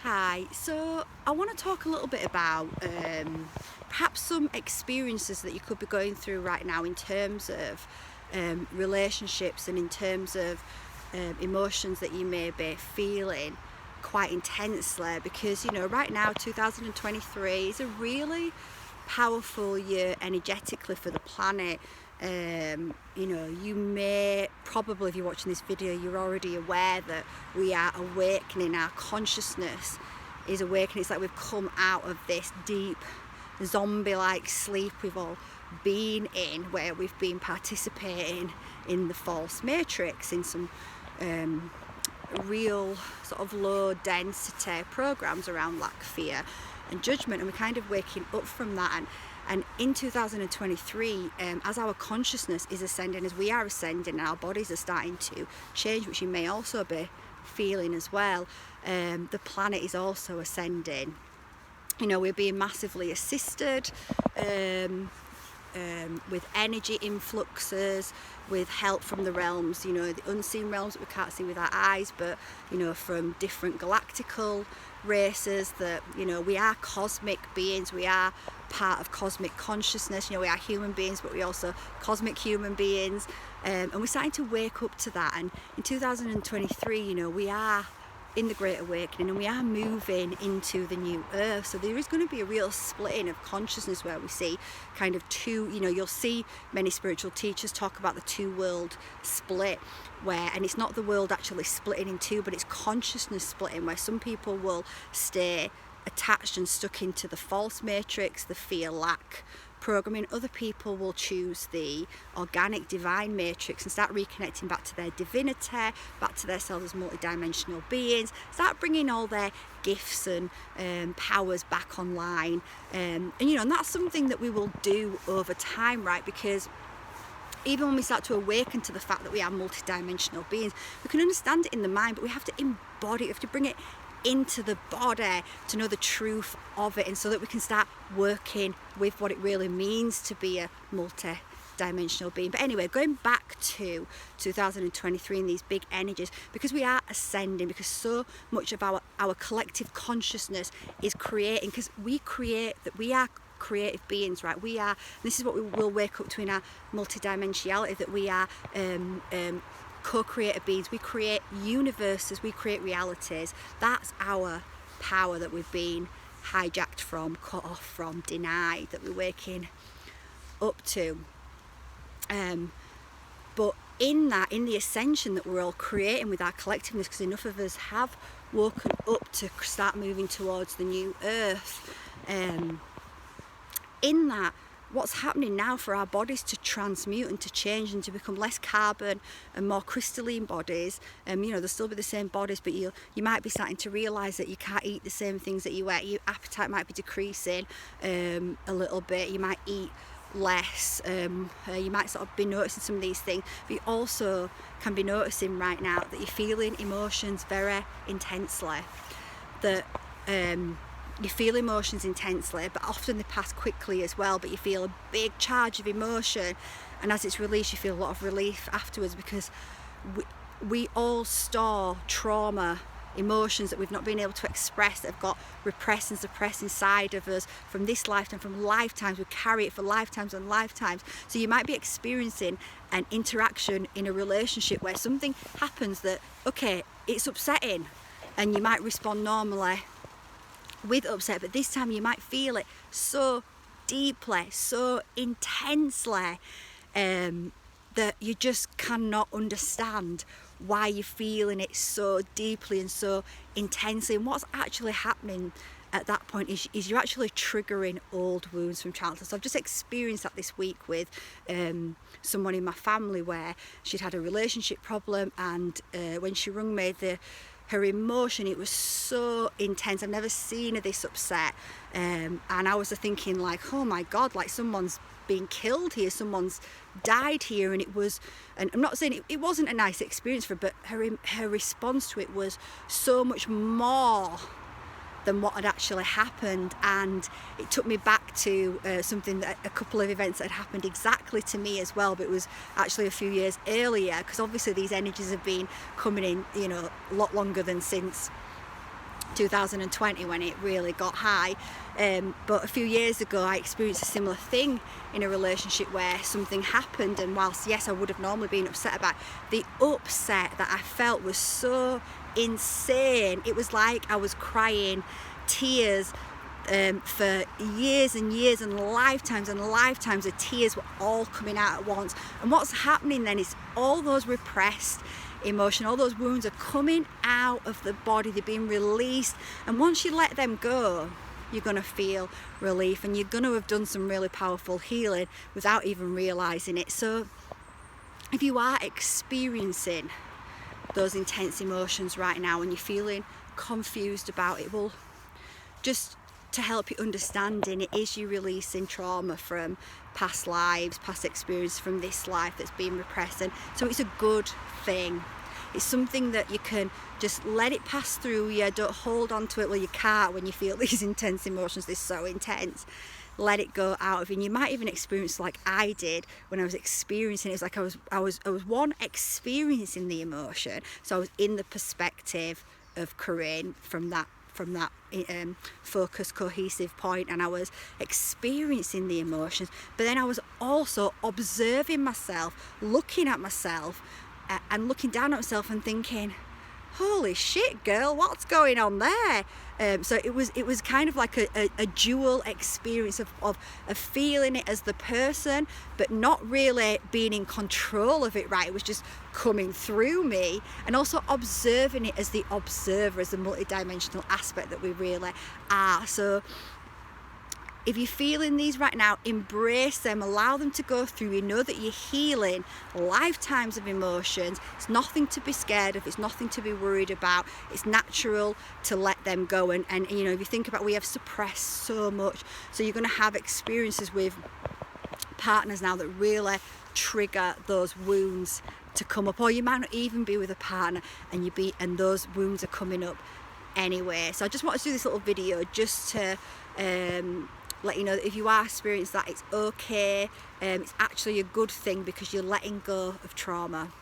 Hi, so I want to talk a little bit about perhaps some experiences that you could be going through right now in terms of relationships and in terms of emotions that you may be feeling quite intensely because right now 2023 is a really powerful year energetically for the planet. You may probably, if you're watching this video, you're already aware that we are awakening. Our consciousness is awakening. It's like we've come out of this deep zombie-like sleep we've all been in, where we've been participating in the false matrix, in some real sort of low density programs around lack, fear and judgment, and we're kind of waking up from that. And in 2023, as our consciousness is ascending, as we are ascending, and our bodies are starting to change, which you may also be feeling as well, the planet is also ascending. We're being massively assisted with energy influxes, with help from the realms, the unseen realms that we can't see with our eyes, but from different galactical races. That we are cosmic beings, we are part of cosmic consciousness. We are human beings, but we also cosmic human beings, and we're starting to wake up to that. And in 2023, we are in the Great Awakening, and we are moving into the new earth. So there is going to be a real splitting of consciousness, where we see kind of two, you'll see many spiritual teachers talk about the two world split, and it's not the world actually splitting in two, but it's consciousness splitting, where some people will stay attached and stuck into the false matrix, the fear, lack programming. Other people will choose the organic divine matrix and start reconnecting back to their divinity, back to themselves as multidimensional beings, start bringing all their gifts and powers back online. And that's something that we will do over time, right? Because even when we start to awaken to the fact that we are multidimensional beings, we can understand it in the mind, but we have to embody it, we have to bring it into the body to know the truth of it, and so that we can start working with what it really means to be a multi-dimensional being. But anyway, going back to 2023 and these big energies, because we are ascending, because so much of our collective consciousness is creating, because we create, that we are creative beings, right? We are, this is what we will wake up to in our multidimensionality, that we are co-creator beings. We create universes, we create realities. That's our power that we've been hijacked from, cut off from, denied, that we're waking up to. But in the ascension that we're all creating with our collectiveness, because enough of us have woken up to start moving towards the new earth, in that, what's happening now for our bodies to transmute and to change and to become less carbon and more crystalline bodies. They'll still be the same bodies, but you might be starting to realise that you can't eat the same things that you ate. Your appetite might be decreasing a little bit. You might eat less. You might sort of be noticing some of these things, but you also can be noticing right now that you're feeling emotions very intensely. That you feel emotions intensely, but often they pass quickly as well. But you feel a big charge of emotion, and as it's released, you feel a lot of relief afterwards, because we all store trauma, emotions that we've not been able to express, that have got repressed and suppressed inside of us from this lifetime, from lifetimes. We carry it for lifetimes and lifetimes. So you might be experiencing an interaction in a relationship where something happens that, okay, it's upsetting, and you might respond normally with upset, but this time you might feel it so deeply, so intensely, that you just cannot understand why you're feeling it so deeply and so intensely. And what's actually happening at that point is you're actually triggering old wounds from childhood. So I've just experienced that this week with someone in my family, where she'd had a relationship problem, and when she rung me, her emotion, it was so intense. I've never seen her this upset, and I was thinking, like, oh my God, like someone's been killed here, someone's died here. And it was, and I'm not saying it wasn't a nice experience for her, but her response to it was so much more than what had actually happened. And it took me back to something that a couple of events that had happened exactly to me as well, but it was actually a few years earlier, because obviously these energies have been coming in, a lot longer than since 2020 when it really got high. But a few years ago I experienced a similar thing in a relationship where something happened, and whilst yes I would have normally been upset about it, the upset that I felt was so insane. It was like I was crying tears for years and years and lifetimes of tears were all coming out at once. And what's happening then is all those repressed emotion, all those wounds are coming out of the body, they're being released, and once you let them go, you're going to feel relief, and you're going to have done some really powerful healing without even realizing it. So if you are experiencing those intense emotions right now and you're feeling confused about it, well, just to help you understanding, it is you releasing trauma from past lives, past experience from this life that's been repressed. And so it's a good thing. It's something that you can just let it pass through you. Don't hold on to it. Well, you can't when you feel these intense emotions. They're so intense. Let it go out of you. And you might even experience like I did when I was experiencing it. It's like I was one, experiencing the emotion. So I was in the perspective of Corinne from that focused, cohesive point, and I was experiencing the emotions, but then I was also observing myself, looking at myself and looking down at myself and thinking, holy shit girl, what's going on there? So it was kind of like a dual experience of feeling it as the person, but not really being in control of it, right? It was just coming through me, and also observing it as the observer, as the multidimensional aspect that we really are. So if you're feeling these right now, embrace them, allow them to go through. You know that you're healing lifetimes of emotions. It's nothing to be scared of. It's nothing to be worried about. It's natural to let them go. And you know, if you think about, we have suppressed so much. So you're going to have experiences with partners now that really trigger those wounds to come up. Or you might not even be with a partner and those wounds are coming up anyway. So I just wanted to do this little video just to let you know that if you are experiencing that, it's okay. It's actually a good thing because you're letting go of trauma.